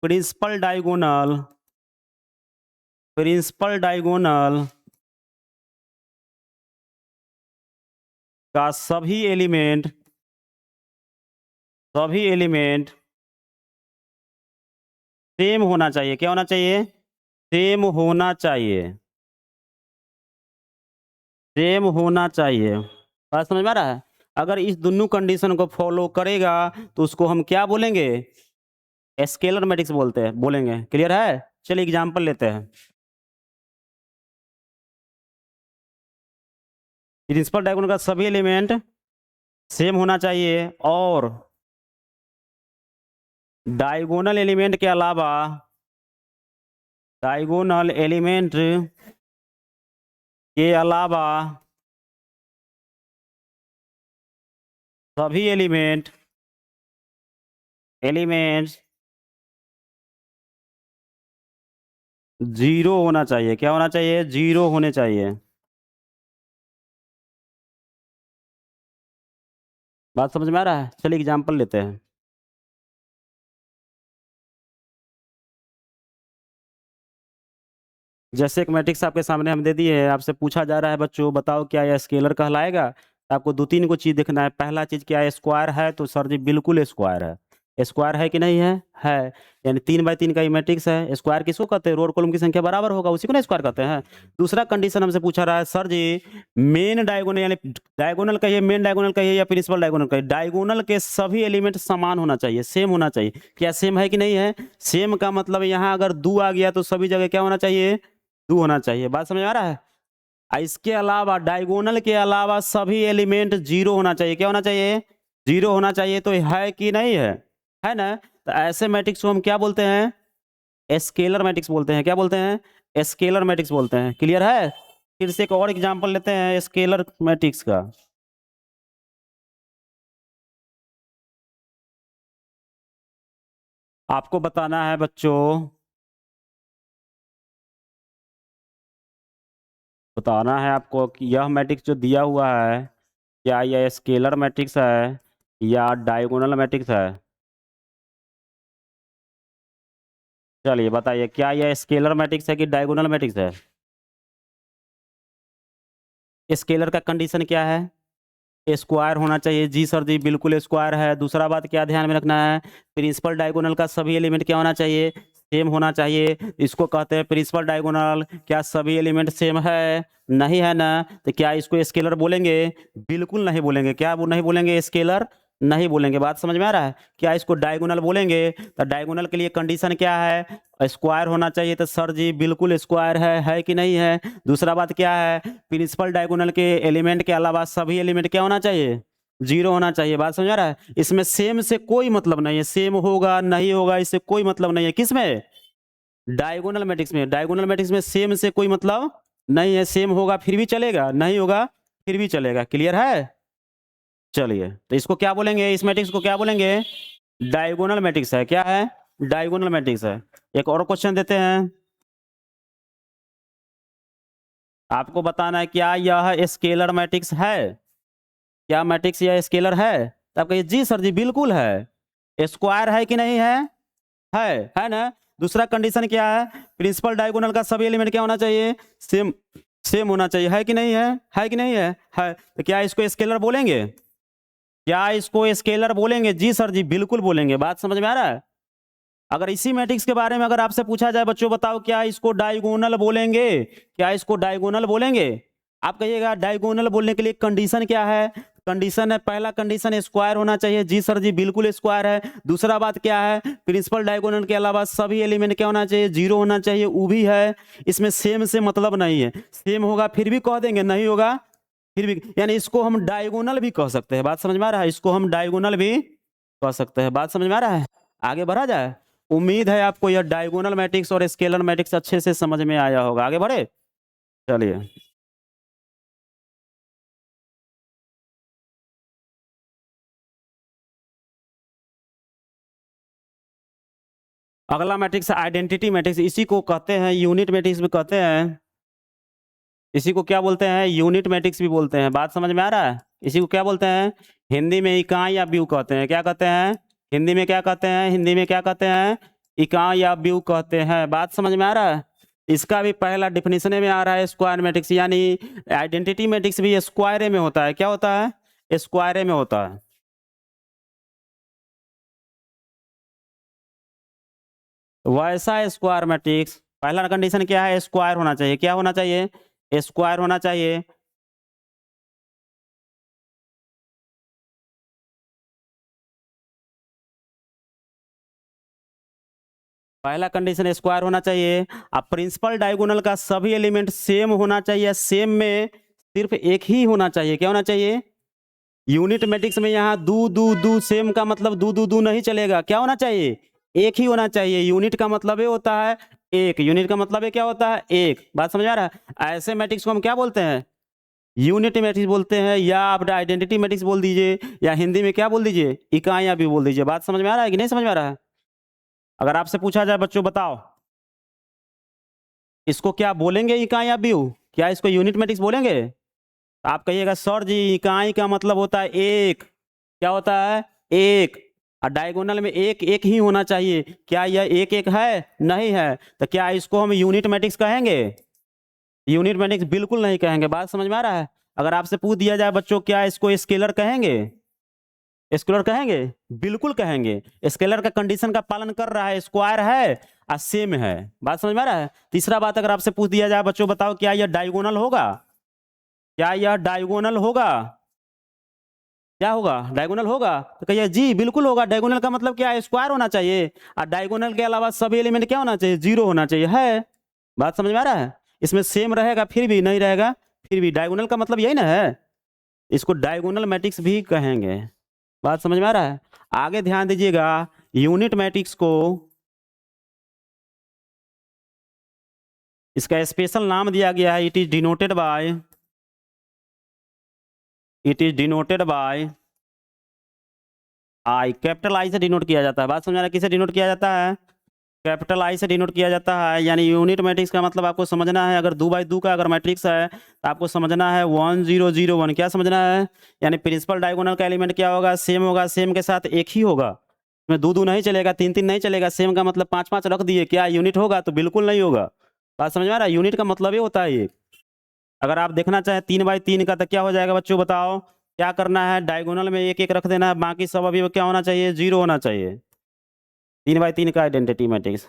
प्रिंसिपल डायगोनल। प्रिंसिपल डायगोनल का सभी एलिमेंट सेम होना चाहिए। क्या होना चाहिए? सेम होना चाहिए। सेम होना चाहिए। बात समझ में आ रहा है? अगर इस दोनों कंडीशन को फॉलो करेगा तो उसको हम क्या बोलेंगे? स्केलर मैट्रिक्स बोलेंगे। क्लियर है? चलिए एग्जांपल लेते हैं। प्रिंसिपल डायगोनल का सभी एलिमेंट सेम होना चाहिए और डायगोनल एलिमेंट के अलावा डायगोनल एलिमेंट के अलावा सभी एलिमेंट्स जीरो होना चाहिए। क्या होना चाहिए? जीरो होने चाहिए। बात समझ में आ रहा है? चलिए एग्जांपल लेते हैं। जैसे एक मैट्रिक्स आपके सामने हम दे दिए है, आपसे पूछा जा रहा है बच्चों बताओ क्या यह स्केलर कहलाएगा? आपको 2-3 को चीज देखना है। पहला चीज क्या है? स्क्वायर है तो सर जी बिल्कुल स्क्वायर है। स्क्वायर है कि नहीं है? है। यानी 3 बाई 3 का ये मैट्रिक्स है। स्क्वायर किसको कहते हैं? रो और कॉलम की संख्या बराबर होगा, उसी को ना स्क्वायर कहते हैं। दूसरा कंडीशन हमसे पूछा रहा है, सर जी मेन डायगोनल यानी डायगोनल कहिए, मेन डायगोनल कहिए या प्रिंसिपल डायगोनल कहिए, डायगोनल के सभी एलिमेंट समान होना चाहिए, सेम होना चाहिए। क्या सेम है कि नहीं है? सेम का मतलब यहाँ अगर 2 आ गया तो सभी जगह क्या होना चाहिए? 2 होना चाहिए। बात समझ में आ रहा है? इसके अलावा डायगोनल के अलावा सभी एलिमेंट 0 होना चाहिए। क्या होना चाहिए? 0 होना चाहिए। तो है कि नहीं है? है ना? तो ऐसे मैट्रिक्स को हम क्या बोलते हैं? स्केलर मैट्रिक्स बोलते हैं। क्या बोलते हैं? स्केलर मैट्रिक्स बोलते हैं। क्लियर है? फिर से एक और एग्जांपल लेते हैं स्केलर मैट्रिक्स का। आपको बताना है बच्चों, बताना है आपको कि यह मैट्रिक्स जो दिया हुआ है, क्या यह स्केलर मैट्रिक्स है या डायगोनल मैट्रिक्स है? चलिए बताइए, क्या यह स्केलर मैट्रिक्स है कि डायगोनल मैट्रिक्स है? स्केलर का कंडीशन क्या है? स्क्वायर होना चाहिए। जी सर जी, बिल्कुल स्क्वायर है। दूसरा बात क्या ध्यान में रखना है? प्रिंसिपल डायगोनल का सभी एलिमेंट क्या होना चाहिए? सेम होना चाहिए। इसको कहते हैं प्रिंसिपल डायगोनल। क्या सभी एलिमेंट सेम है? नहीं है ना? तो क्या इसको स्केलर बोलेंगे? बिल्कुल नहीं बोलेंगे। क्या वो नहीं बोलेंगे? स्केलर नहीं बोलेंगे। बात समझ में आ रहा है? क्या इसको डायगोनल बोलेंगे? तो डायगोनल के लिए कंडीशन क्या है? स्क्वायर होना चाहिए। तो सर जी बिल्कुल स्क्वायर है कि नहीं है? दूसरा बात क्या है? प्रिंसिपल डायगोनल के एलिमेंट के अलावा सभी एलिमेंट क्या होना चाहिए? 0 होना चाहिए। बात समझ आ रहा है? इसमें सेम से कोई मतलब नहीं है। सेम होगा नहीं होगा इससे कोई मतलब नहीं है। किसमें? डायगोनल मैट्रिक्स में। डायगोनल मैट्रिक्स में सेम से कोई मतलब नहीं है। सेम होगा फिर भी चलेगा, नहीं होगा फिर भी चलेगा। क्लियर है? चलिए, तो इसको क्या बोलेंगे? इस मैट्रिक्स को क्या बोलेंगे? डायगोनल मैट्रिक्स है। क्या है? डायगोनल मैट्रिक्स है। एक और क्वेश्चन देते हैं, आपको बताना है क्या यह स्केलर मैट्रिक्स है? क्या मैट्रिक्स यह स्केलर है? तो आप कहिए जी सर जी बिल्कुल है। स्क्वायर है कि नहीं है? है ना? दूसरा कंडीशन क्या है? प्रिंसिपल डायगोनल का सभी एलिमेंट क्या होना चाहिए? सेम सेम होना चाहिए। है कि नहीं है? है कि नहीं है? तो क्या इसको स्केलर बोलेंगे? क्या इसको स्केलर बोलेंगे? जी सर जी बिल्कुल बोलेंगे। बात समझ में आ रहा है? अगर इसी मैट्रिक्स के बारे में अगर आपसे पूछा जाए, बच्चों बताओ क्या इसको डायगोनल बोलेंगे? क्या इसको डायगोनल बोलेंगे? आप कहिएगा डायगोनल बोलने के लिए कंडीशन क्या है? कंडीशन है, पहला कंडीशन स्क्वायर होना चाहिए। जी सर जी बिल्कुल स्क्वायर है। दूसरा बात क्या है? प्रिंसिपल डायगोनल के अलावा सभी एलिमेंट क्या होना चाहिए? 0 होना चाहिए। वो भी है। इसमें सेम से मतलब नहीं है। सेम होगा फिर भी कह देंगे, नहीं होगा फिर भी, यानी इसको हम डायगोनल भी कह सकते हैं। बात समझ में आ रहा है? इसको हम डायगोनल भी कह सकते हैं। बात समझ में आ रहा है? आगे बढ़ा जाए। उम्मीद है आपको यह डायगोनल मैट्रिक्स और स्केलर मैट्रिक्स अच्छे से समझ में आया होगा। आगे बढ़े, चलिए। अगला मैट्रिक्स आइडेंटिटी मैट्रिक्स, इसी को कहते हैं यूनिट मैट्रिक्स भी कहते हैं। इसी को क्या बोलते हैं? यूनिट मैट्रिक्स भी बोलते हैं। बात समझ में आ रहा है? इसी को क्या बोलते हैं? हिंदी में इकाई या व्यू कहते हैं। क्या कहते हैं? हिंदी में क्या कहते हैं? हिंदी में क्या कहते हैं? इकाई या व्यू कहते हैं। बात समझ में आ रहा है? इसका भी पहला डिफिनेशन में आ रहा है स्क्वायर मैट्रिक्स, यानी आइडेंटिटी मैट्रिक्स भी स्क्वायर में होता है। क्या होता है? स्क्वायर में होता है। वैसा स्क्वायर मैट्रिक्स, पहला कंडीशन क्या है? स्क्वायर होना चाहिए। क्या होना चाहिए? स्क्वायर होना चाहिए। पहला कंडीशन स्क्वायर होना चाहिए। अब प्रिंसिपल डायगोनल का सभी एलिमेंट सेम होना चाहिए। सेम में सिर्फ एक ही होना चाहिए। क्या होना चाहिए? यूनिट मैट्रिक्स में यहाँ दू दू दू सेम का मतलब दू दू दू नहीं चलेगा। क्या होना चाहिए? एक ही होना चाहिए। यूनिट का मतलब ये होता है एक। यूनिट का मतलब ये क्या होता है? एक। बात समझ आ रहा है? ऐसे मैट्रिक्स को हम क्या बोलते हैं? यूनिट मैट्रिक्स बोलते हैं, या आप आइडेंटिटी मैट्रिक्स बोल दीजिए, या हिंदी में क्या बोल दीजिए? इकाइयां भी बोल दीजिए। बात समझ में आ रहा है कि नहीं समझ में आ रहा है? अगर आपसे पूछा जाए, बच्चों बताओ इसको क्या बोलेंगे? इकाई या व्यू? क्या इसको यूनिट मैट्रिक्स बोलेंगे? आप कहिएगा सर जी इकाई का मतलब होता है एक। क्या होता है? एक। और डायगोनल में एक एक ही होना चाहिए। क्या यह एक एक है? नहीं है। तो क्या इसको हम यूनिट मैट्रिक्स कहेंगे? यूनिट मैट्रिक्स बिल्कुल नहीं कहेंगे। बात समझ में आ रहा है? अगर आपसे पूछ दिया जाए बच्चों क्या इसको स्केलर कहेंगे? स्केलर कहेंगे? बिल्कुल कहेंगे। स्केलर का कंडीशन का पालन कर रहा है, स्क्वायर है और सेम है। बात समझ में आ रहा है? तीसरा बात, अगर आपसे पूछ दिया जाए बच्चों बताओ क्या यह डायगोनल होगा? क्या यह डायगोनल होगा? क्या होगा? डायगोनल होगा? तो कहिए जी बिल्कुल होगा। डायगोनल का मतलब क्या है? स्क्वायर होना चाहिए। और डायगोनल के अलावा सभी एलिमेंट क्या होना चाहिए? जीरो होना चाहिए। है बात समझ में आ रहा है? इसमें सेम रहेगा फिर भी नहीं रहेगा फिर भी। डायगोनल का मतलब यही ना है, इसको डायगोनल मैट्रिक्स भी कहेंगे। बात समझ में आ रहा है? आगे ध्यान दीजिएगा, यूनिट मैट्रिक्स को इसका स्पेशल नाम दिया गया है, it is denoted by I. Capital I से डिनोट किया जाता है। बात समझ आ रहा है? किसे डिनोट किया जाता है? कैपिटल आई से डिनोट किया जाता है। यानी यूनिट मैट्रिक्स का मतलब आपको समझना है, अगर 2x2 का अगर मैट्रिक्स है तो आपको समझना है 1 0 0 1। क्या समझना है? यानी प्रिंसिपल डायगोनल का एलिमेंट क्या होगा? सेम होगा। सेम के साथ एक ही होगा, इसमें 2 2 नहीं चलेगा, 3 3 नहीं चलेगा। सेम का मतलब 5 5 रख दिए, क्या यूनिट होगा? तो बिल्कुल नहीं होगा। बात समझ में आ रहा है? यूनिट का मतलब ये होता है ये। अगर आप देखना चाहें 3x3 का तो क्या हो जाएगा बच्चों बताओ? क्या करना है? डायगोनल में एक एक रख देना है, बाकी सब अभी क्या होना चाहिए? जीरो होना चाहिए। 3x3 का आइडेंटिटी मैट्रिक्स।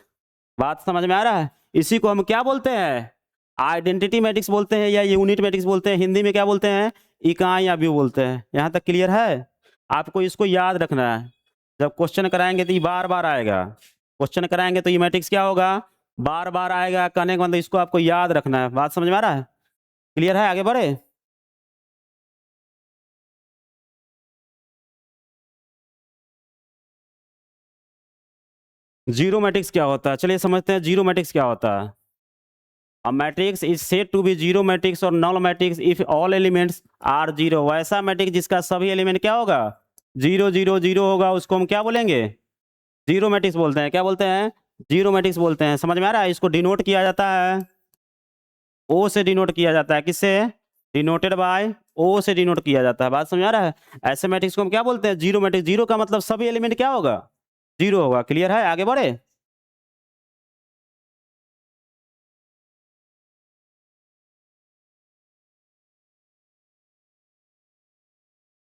बात समझ में आ रहा है? इसी को हम क्या बोलते हैं? आइडेंटिटी मैट्रिक्स बोलते हैं या यूनिट मैट्रिक्स बोलते हैं। हिंदी में क्या बोलते हैं? इकाई या व्यू बोलते हैं। यहाँ तक क्लियर है? आपको इसको याद रखना है, जब क्वेश्चन कराएंगे तो ये बार बार आएगा। क्वेश्चन कराएंगे तो ये मैट्रिक्स क्या होगा? बार बार आएगा। कहने का मतलब इसको आपको याद रखना है। बात समझ में आ रहा है? क्लियर है? आगे बढ़े। जीरो मैट्रिक्स क्या होता है? चलिए समझते हैं जीरो मैट्रिक्स क्या होता है। A matrix is said to be zero matrix और null matrix if all elements are zero। वैसा मैट्रिक्स जिसका सभी एलिमेंट क्या होगा? 0 0 0 होगा, उसको हम क्या बोलेंगे? जीरो मैट्रिक्स बोलते हैं। क्या बोलते हैं? जीरो मैट्रिक्स बोलते हैं। समझ में आ रहा है? इसको डिनोट किया जाता है, ओ से डिनोट किया जाता है। किससे? डिनोटेड बाय ओ से डिनोट किया जाता है। बात समझ आ रहा है? ऐसे मैट्रिक्स को हम क्या बोलते हैं? Zero matrix. जीरो का मतलब सभी एलिमेंट क्या होगा? जीरो होगा। क्लियर है? आगे बढ़े।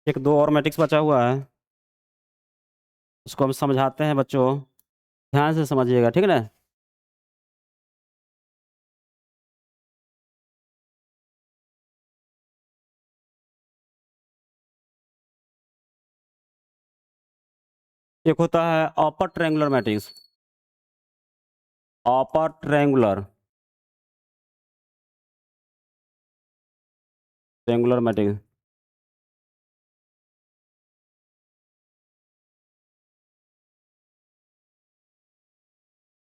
एक दो और मैट्रिक्स बचा हुआ है, उसको हम समझाते हैं बच्चों, ध्यान से समझिएगा, ठीक है ना? एक होता है upper triangular matrix. Upper triangular triangular matrix.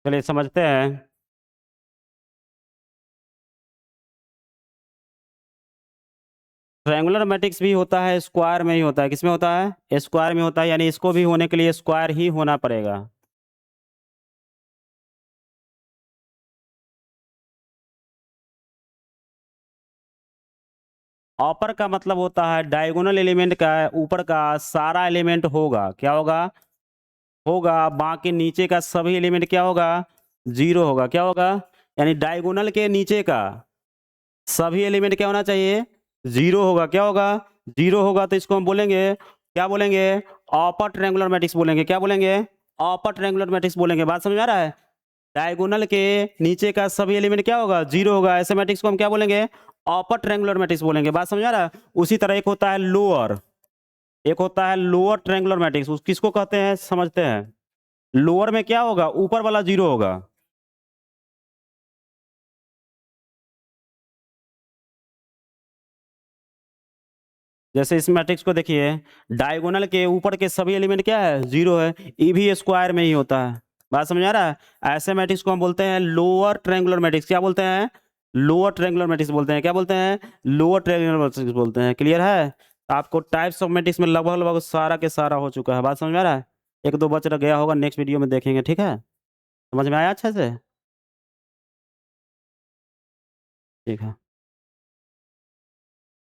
चलिए समझते हैं। ट्रायंगुलर मैट्रिक्स भी होता है स्क्वायर में ही होता है। किसमें होता है? स्क्वायर में होता है। यानी इसको भी होने के लिए स्क्वायर ही होना पड़ेगा। अपर का मतलब होता है डायगोनल एलिमेंट का ऊपर का सारा एलिमेंट होगा। क्या होगा? होगा। बाकी नीचे का सभी एलिमेंट क्या होगा? जीरो होगा। क्या होगा? यानी डायगोनल के नीचे का सभी एलिमेंट क्या होना चाहिए? जीरो होगा। क्या होगा? जीरो होगा। तो इसको हम बोलेंगे, क्या बोलेंगे? अपर ट्रायंगुलर मैट्रिक्स बोलेंगे। क्या बोलेंगे? अपर ट्रायंगुलर मैट्रिक्स बोलेंगे। बात समझ में आ रहा है? डायगोनल के नीचे का सभी एलिमेंट क्या होगा? जीरो होगा। ऐसे मैट्रिक्स को हम क्या बोलेंगे? अपर ट्रायंगुलर मैट्रिक्स बोलेंगे। बात समझ आ रहा है? उसी तरह एक होता है लोअर, एक होता है लोअर ट्रायंगुलर मैट्रिक्स। किसको कहते हैं समझते हैं। लोअर में क्या होगा? ऊपर वाला जीरो होगा। जैसे इस मैट्रिक्स को देखिए, डायगोनल के ऊपर के सभी एलिमेंट क्या है? जीरो है। ई भी स्क्वायर में ही होता है। बात समझ आ रहा है? ऐसे मैट्रिक्स को हम बोलते हैं लोअर ट्रायंगुलर मैट्रिक्स। क्या बोलते हैं? लोअर ट्रायंगुलर मैट्रिक्स बोलते हैं। क्या बोलते हैं? लोअर ट्रायंगुलर मैट्रिक्स बोलते हैं। क्लियर है? आपको टाइप्स ऑफ मैट्रिक्स में लगभग लगभग सारा के सारा हो चुका है। बात समझ में आ रहा है? एक दो बच गया होगा, नेक्स्ट वीडियो में देखेंगे। ठीक है? समझ में आया अच्छे से? ठीक है।